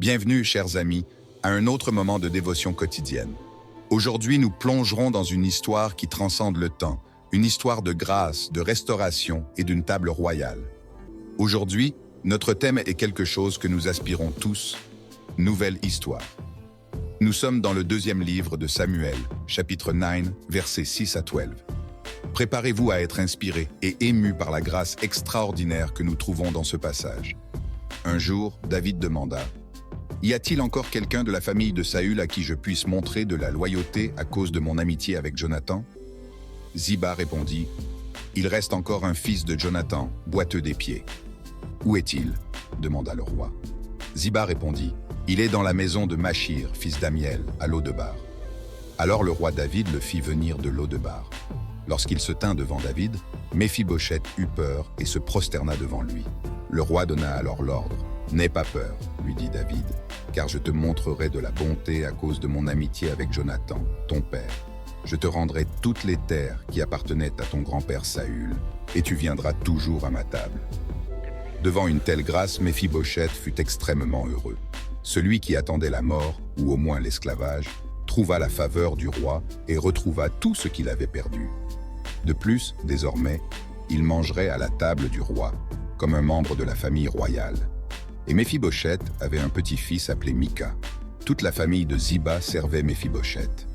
Bienvenue, chers amis, à un autre moment de dévotion quotidienne. Aujourd'hui, nous plongerons dans une histoire qui transcende le temps, une histoire de grâce, de restauration et d'une table royale. Aujourd'hui, notre thème est quelque chose que nous aspirons tous, nouvelle histoire. Nous sommes dans le deuxième livre de Samuel, chapitre 9, versets 6 à 12. Préparez-vous à être inspiré et ému par la grâce extraordinaire que nous trouvons dans ce passage. Un jour, David demanda « Y a-t-il encore quelqu'un de la famille de Saül à qui je puisse montrer de la loyauté à cause de mon amitié avec Jonathan ?» Ziba répondit « Il reste encore un fils de Jonathan, boiteux des pieds. »« Où est-il » demanda le roi. Ziba répondit « Il est dans la maison de Machir, fils d'Amiel, à Lo-debar. » Alors le roi David le fit venir de Lo-debar. Lorsqu'il se tint devant David, Méphibosheth eut peur et se prosterna devant lui. Le roi donna alors l'ordre. « N'aie pas peur, lui dit David, car je te montrerai de la bonté à cause de mon amitié avec Jonathan, ton père. Je te rendrai toutes les terres qui appartenaient à ton grand-père Saül, et tu viendras toujours à ma table. » Devant une telle grâce, Méphibosheth fut extrêmement heureux. Celui qui attendait la mort, ou au moins l'esclavage, trouva la faveur du roi et retrouva tout ce qu'il avait perdu. De plus, désormais, il mangerait à la table du roi, comme un membre de la famille royale. Et Méphibosheth avait un petit-fils appelé Mika. Toute la famille de Ziba servait Méphibosheth.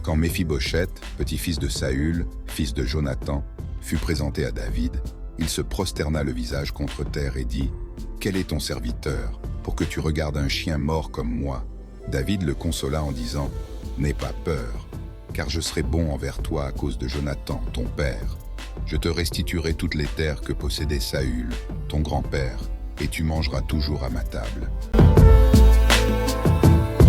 Quand Méphibosheth, petit-fils de Saül, fils de Jonathan, fut présenté à David, il se prosterna le visage contre terre et dit « Quel est ton serviteur, pour que tu regardes un chien mort comme moi ?» David le consola en disant « N'aie pas peur, car je serai bon envers toi à cause de Jonathan, ton père. Je te restituerai toutes les terres que possédait Saül, ton grand-père, et tu mangeras toujours à ma table. »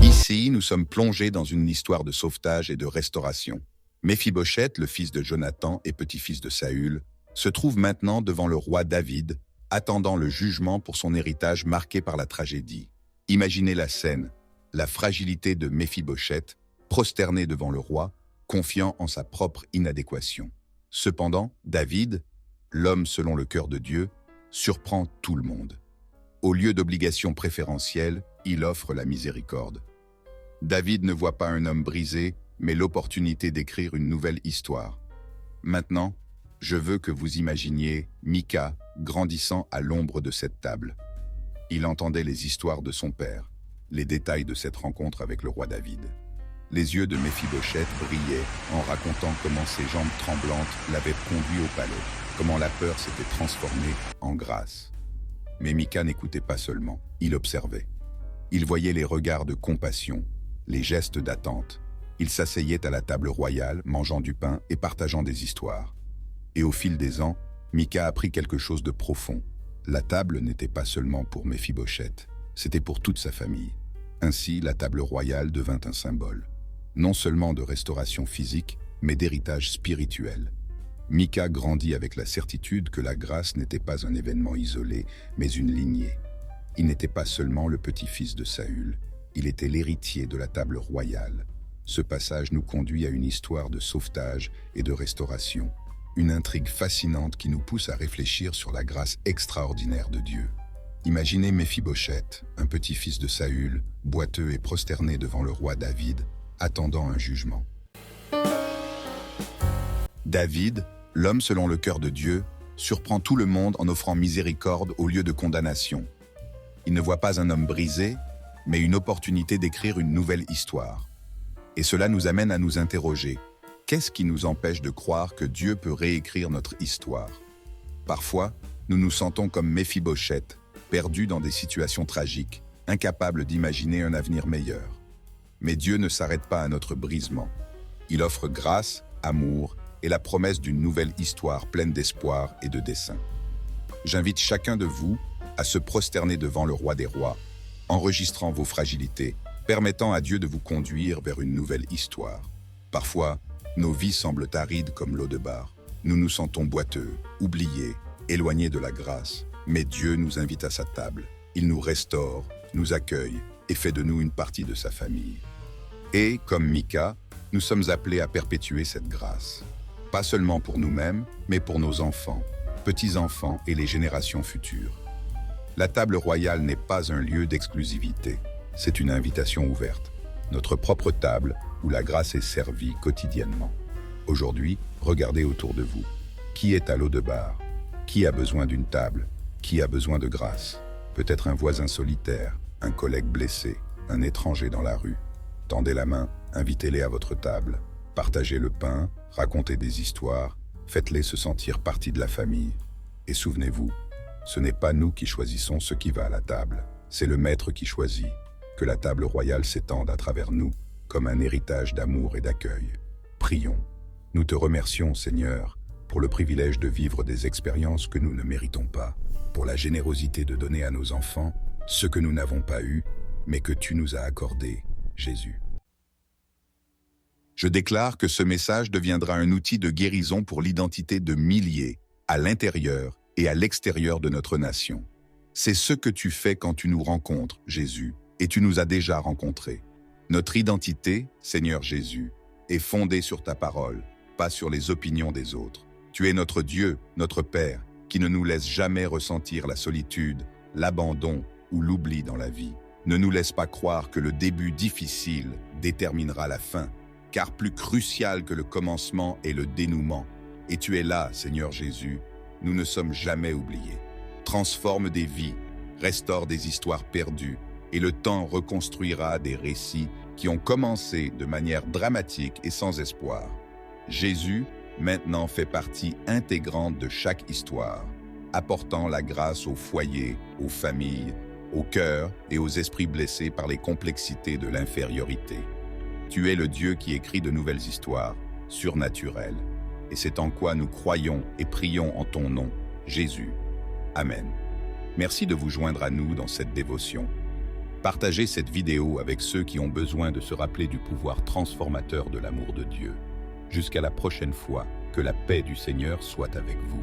Ici, nous sommes plongés dans une histoire de sauvetage et de restauration. Méphibosheth, le fils de Jonathan et petit-fils de Saül, se trouve maintenant devant le roi David, attendant le jugement pour son héritage marqué par la tragédie. Imaginez la scène, la fragilité de Méphibosheth, prosterné devant le roi, confiant en sa propre inadéquation. Cependant, David, l'homme selon le cœur de Dieu, surprend tout le monde. Au lieu d'obligations préférentielles, il offre la miséricorde. David ne voit pas un homme brisé, mais l'opportunité d'écrire une nouvelle histoire. Maintenant, je veux que vous imaginiez Mika grandissant à l'ombre de cette table. Il entendait les histoires de son père, les détails de cette rencontre avec le roi David. Les yeux de Méphibosheth brillaient en racontant comment ses jambes tremblantes l'avaient conduit au palais, comment la peur s'était transformée en grâce. Mais Mika n'écoutait pas seulement, il observait. Il voyait les regards de compassion, les gestes d'attente. Il s'asseyait à la table royale, mangeant du pain et partageant des histoires. Et au fil des ans, Mika apprit quelque chose de profond. La table n'était pas seulement pour Méphibosheth, c'était pour toute sa famille. Ainsi, la table royale devint un symbole, non seulement de restauration physique, mais d'héritage spirituel. Mika grandit avec la certitude que la grâce n'était pas un événement isolé, mais une lignée. Il n'était pas seulement le petit-fils de Saül, il était l'héritier de la table royale. Ce passage nous conduit à une histoire de sauvetage et de restauration, une intrigue fascinante qui nous pousse à réfléchir sur la grâce extraordinaire de Dieu. Imaginez Méphibosheth, un petit-fils de Saül, boiteux et prosterné devant le roi David, attendant un jugement. David, l'homme selon le cœur de Dieu, surprend tout le monde en offrant miséricorde au lieu de condamnation. Il ne voit pas un homme brisé, mais une opportunité d'écrire une nouvelle histoire. Et cela nous amène à nous interroger. Qu'est-ce qui nous empêche de croire que Dieu peut réécrire notre histoire? Parfois, nous nous sentons comme Méphibosheth, perdus dans des situations tragiques, incapables d'imaginer un avenir meilleur. Mais Dieu ne s'arrête pas à notre brisement. Il offre grâce, amour et la promesse d'une nouvelle histoire pleine d'espoir et de dessein. J'invite chacun de vous à se prosterner devant le roi des rois, enregistrant vos fragilités, permettant à Dieu de vous conduire vers une nouvelle histoire. Parfois, nos vies semblent arides comme Lo-debar. Nous nous sentons boiteux, oubliés, éloignés de la grâce. Mais Dieu nous invite à sa table. Il nous restaure, nous accueille et fait de nous une partie de sa famille. Et, comme Mika, nous sommes appelés à perpétuer cette grâce. Pas seulement pour nous-mêmes, mais pour nos enfants, petits-enfants et les générations futures. La table royale n'est pas un lieu d'exclusivité. c'est une invitation ouverte. Notre propre table où la grâce est servie quotidiennement. Aujourd'hui, regardez autour de vous. Qui est à l'eau de bar? Qui a besoin d'une table? Qui a besoin de grâce? Peut-être un voisin solitaire, un collègue blessé, un étranger dans la rue. Tendez la main, invitez-les à votre table. Partagez le pain, racontez des histoires, faites-les se sentir partie de la famille. Et souvenez-vous, ce n'est pas nous qui choisissons ce qui va à la table, c'est le maître qui choisit. Que la table royale s'étende à travers nous, comme un héritage d'amour et d'accueil. Prions. Nous te remercions, Seigneur, pour le privilège de vivre des expériences que nous ne méritons pas, pour la générosité de donner à nos enfants ce que nous n'avons pas eu, mais que tu nous as accordé, Jésus. Je déclare que ce message deviendra un outil de guérison pour l'identité de milliers, à l'intérieur et à l'extérieur de notre nation. C'est ce que tu fais quand tu nous rencontres, Jésus, et tu nous as déjà rencontrés. Notre identité, Seigneur Jésus, est fondée sur ta parole, pas sur les opinions des autres. Tu es notre Dieu, notre Père, qui ne nous laisse jamais ressentir la solitude, l'abandon ou l'oubli dans la vie. Ne nous laisse pas croire que le début difficile déterminera la fin, car plus crucial que le commencement est le dénouement. Et tu es là, Seigneur Jésus, nous ne sommes jamais oubliés. Transforme des vies, restaure des histoires perdues, et le temps reconstruira des récits qui ont commencé de manière dramatique et sans espoir. Jésus, maintenant, fait partie intégrante de chaque histoire, apportant la grâce aux foyers, aux familles, aux cœurs et aux esprits blessés par les complexités de l'infériorité. Tu es le Dieu qui écrit de nouvelles histoires, surnaturelles, et c'est en quoi nous croyons et prions en ton nom, Jésus. Amen. Merci de vous joindre à nous dans cette dévotion. Partagez cette vidéo avec ceux qui ont besoin de se rappeler du pouvoir transformateur de l'amour de Dieu. Jusqu'à la prochaine fois, que la paix du Seigneur soit avec vous.